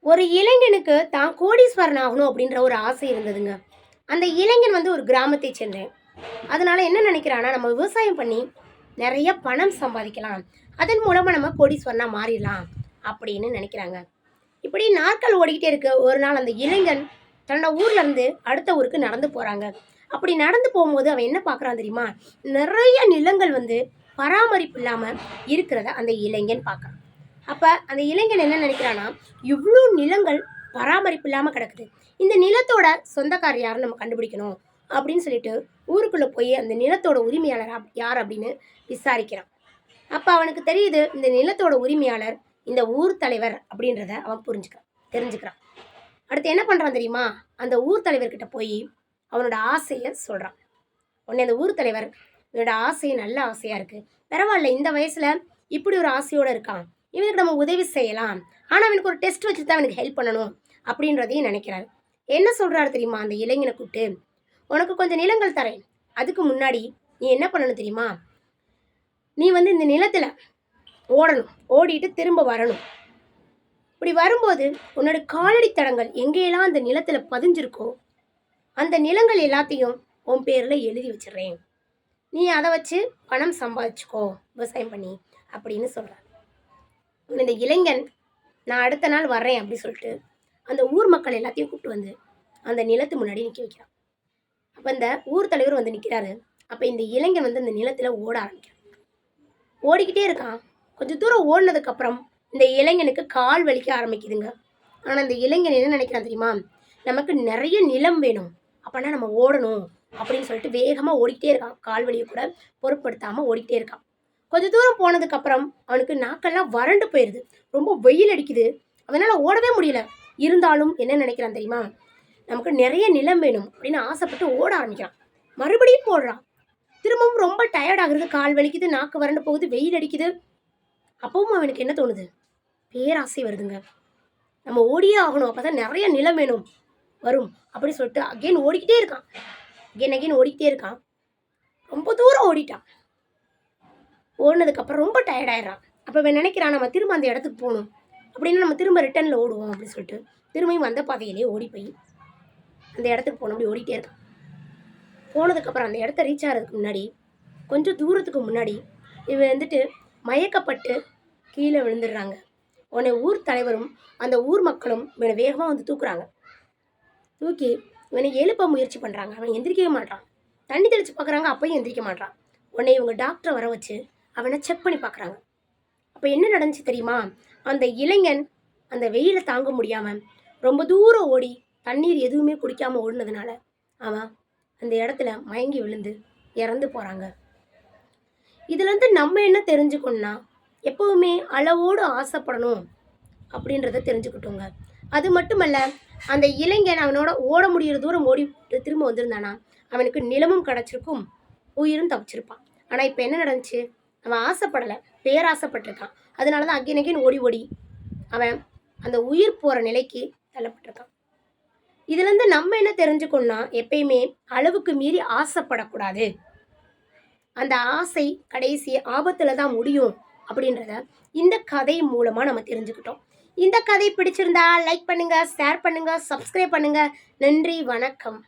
ஒரு இளைஞனுக்கு தான் கோடீஸ்வரன் ஆகணும் அப்படின்ற ஒரு ஆசை இருந்ததுங்க. அந்த இளைஞன் வந்து ஒரு கிராமத்தை சேர்ந்தேன். அதனால என்ன நினைக்கிறான்னா, நம்ம விவசாயம் பண்ணி நிறைய பணம் சம்பாதிக்கலாம். அதன் மூலமா நம்ம கோடீஸ்வரனா மாறிடலாம் அப்படின்னு நினைக்கிறாங்க. இப்படி நாட்கள் ஓடிக்கிட்டே இருக்கு. ஒரு நாள் அந்த இளைஞன் தன்னோட ஊர்ல இருந்து அடுத்த ஊருக்கு நடந்து போறாங்க. அப்படி நடந்து போகும்போது அவன் என்ன பார்க்குறான் தெரியுமா? நிறைய நிலங்கள் வந்து பராமரிப்பு இல்லாம இருக்கிறத அந்த இளைஞன் பார்க்குறான். அப்ப அந்த இளைஞன் என்ன நினைக்கிறான்னா, இவ்வளோ நிலங்கள் பராமரிப்பு இல்லாம கிடக்குது. இந்த நிலத்தோட சொந்தக்காரர் யாருன்னு நம்ம கண்டுபிடிக்கணும் அப்படின்னு சொல்லிட்டு ஊருக்குள்ள போய் அந்த நிலத்தோட உரிமையாளர் யார் அப்படின்னு விசாரிக்கிறான். அப்ப அவனுக்கு தெரியுது இந்த நிலத்தோட உரிமையாளர் இந்த ஊர் தலைவர் அப்படின்றத அவன் தெரிஞ்சுக்கிறான். அடுத்து என்ன பண்றான் தெரியுமா? அந்த ஊர் தலைவர்கிட்ட போய் அவனோட ஆசையை சொல்றான். உடனே அந்த ஊர் தலைவர், இவனோட ஆசை நல்ல ஆசையா இருக்கு, பரவாயில்ல, இந்த வயசுல இப்படி ஒரு ஆசையோட இருக்கான், இவனுக்கு நம்ம உதவி செய்யலாம், ஆனால் அவனுக்கு ஒரு டெஸ்ட் வச்சுட்டு தான் அவனுக்கு ஹெல்ப் பண்ணணும் அப்படின்றதையும் நினைக்கிறாரு. என்ன சொல்கிறாரு தெரியுமா? அந்த இளைஞனை கூப்பிட்டு, உனக்கு கொஞ்சம் நிலங்கள் தரேன், அதுக்கு முன்னாடி நீ என்ன பண்ணணும் தெரியுமா? நீ வந்து இந்த நிலத்தில் ஓடணும், ஓடிட்டு திரும்ப வரணும். இப்படி வரும்போது உன்னோட காலடி தடங்கள் எங்கேயெல்லாம் அந்த நிலத்தில் பதிஞ்சிருக்கோ அந்த நிலங்கள் எல்லாத்தையும் உன் பேரில் எழுதி வச்சிடுறேன், நீ அதை வச்சு பணம் சம்பாதிச்சுக்கோ விவசாயம் பண்ணி அப்படின்னு சொல்கிறார். இந்த இளைஞன், நான் அடுத்த நாள் வர்றேன் அப்படி சொல்லிட்டு அந்த ஊர் மக்கள் எல்லாத்தையும் கூப்பிட்டு வந்து அந்த நிலத்து முன்னாடி நிற்க வைக்கிறான். அப்போ இந்த ஊர் தலைவர் வந்து நிற்கிறாரு. அப்போ இந்த இளைஞன் வந்து அந்த நிலத்தில் ஓட ஆரம்பிக்கிறான். ஓடிக்கிட்டே இருக்கான். கொஞ்சம் தூரம் ஓடினதுக்கப்புறம் இந்த இளைஞனுக்கு கால் வலிக்க ஆரம்பிக்குதுங்க. ஆனால் இந்த இளைஞன் என்ன நினைக்கிறான் தெரியுமா? நமக்கு நிறைய நிலம் வேணும், அப்போனா நம்ம ஓடணும் அப்படின்னு சொல்லிட்டு வேகமாக ஓடிக்கிட்டே இருக்கான். கால் வலியை கூட பொருட்படுத்தாமல் ஓடிக்கிட்டே இருக்கான். கொஞ்சம் தூரம் போனதுக்கப்புறம் அவனுக்கு நாக்கெல்லாம் வறண்டு போயிடுது. ரொம்ப வெயில் அடிக்குது, அவனால் ஓடவே முடியல. இருந்தாலும் என்ன நினைக்கிறான் தெரியுமா? நமக்கு நிறைய நிலம் வேணும் அப்படின்னு ஆசைப்பட்டு ஓட ஆரம்பிக்கிறான். மறுபடியும் போடுறான். திரும்பவும் ரொம்ப டயர்ட் ஆகுறது, கால் வலிக்குது, நாக்கு வறண்டு போகுது, வெயில் அடிக்குது. அப்பவும் அவனுக்கு என்ன தோணுது? பேராசை வருதுங்க. நம்ம ஓடியே ஆகணும், அப்போதான் நிறைய நிலம் வேணும் வரும் அப்படி சொல்லிட்டு அகெயின் ஓடிக்கிட்டே இருக்கான். அகெயின் ஓடிக்கிட்டே இருக்கான். ரொம்ப தூரம் ஓடிட்டான். ஓடினதுக்கப்புறம் ரொம்ப டயர்டாயிடுறான். அப்போ இவன் நினைக்கிறான், நம்ம திரும்ப அந்த இடத்துக்கு போகணும் அப்படின்னா நம்ம திரும்ப ரிட்டனில் ஓடுவோம் அப்படின்னு சொல்லிட்டு திரும்பியும் வந்த பாதையிலே ஓடி போய் அந்த இடத்துக்கு போகணும். அப்படி ஓடிட்டே இருக்கான். போனதுக்கப்புறம் அந்த இடத்த ரீச் ஆகிறதுக்கு முன்னாடி, கொஞ்சம் தூரத்துக்கு முன்னாடி இவன் வந்துட்டு மயக்கப்பட்டு கீழே விழுந்துடுறாங்க. உடனே ஊர் தலைவரும் அந்த ஊர் மக்களும் இவனை வேகமாக வந்து தூக்குறாங்க. தூக்கி இவனை எழுப்ப முயற்சி பண்ணுறாங்க. அவன் எந்திரிக்கவே மாட்டான். தண்ணி தெளித்து பார்க்குறாங்க, அப்பையும் எந்திரிக்க மாட்டான். உடனே இவங்க டாக்டரை வர வச்சு அவனை செக் பண்ணி பார்க்குறாங்க. அப்போ என்ன நடந்துச்சு தெரியுமா? அந்த இளைஞன் அந்த வெயிலை தாங்க முடியாமல் ரொம்ப தூரம் ஓடி தண்ணீர் எதுவுமே குடிக்காமல் ஓடினதுனால அவன் அந்த இடத்துல மயங்கி விழுந்து இறந்து போகிறாங்க. இதுலேருந்து நம்ம என்ன தெரிஞ்சுக்கணும்னா, எப்போவுமே அளவோடு ஆசைப்படணும் அப்படின்றத தெரிஞ்சுக்கிட்டோங்க. அது மட்டுமல்ல, அந்த இளைஞன் அவனோட ஓட முடிகிற தூரம் ஓடி திரும்ப வந்திருந்தானா அவனுக்கு நிலமும் கிடச்சிருக்கும், உயிரும் தப்பிச்சிருப்பான். ஆனால் இப்போ என்ன நடந்துச்சு? அவன் ஆசைப்படலை, பேராசைப்பட்டிருக்கான். அதனால தான் அகைன் ஓடி ஓடி அவன் அந்த உயிர் போகிற நிலைக்கு தள்ளப்பட்டிருக்கான். இதுலேருந்து நம்ம என்ன தெரிஞ்சுக்கணும்னா, எப்பயுமே அளவுக்கு மீறி ஆசைப்படக்கூடாது. அந்த ஆசை கடைசி ஆபத்தில் தான் முடியும் அப்படின்றத இந்த கதை மூலமாக நம்ம தெரிஞ்சுக்கிட்டோம். இந்த கதை பிடிச்சிருந்தா லைக் பண்ணுங்கள், ஷேர் பண்ணுங்கள், சப்ஸ்கிரைப் பண்ணுங்கள். நன்றி, வணக்கம்.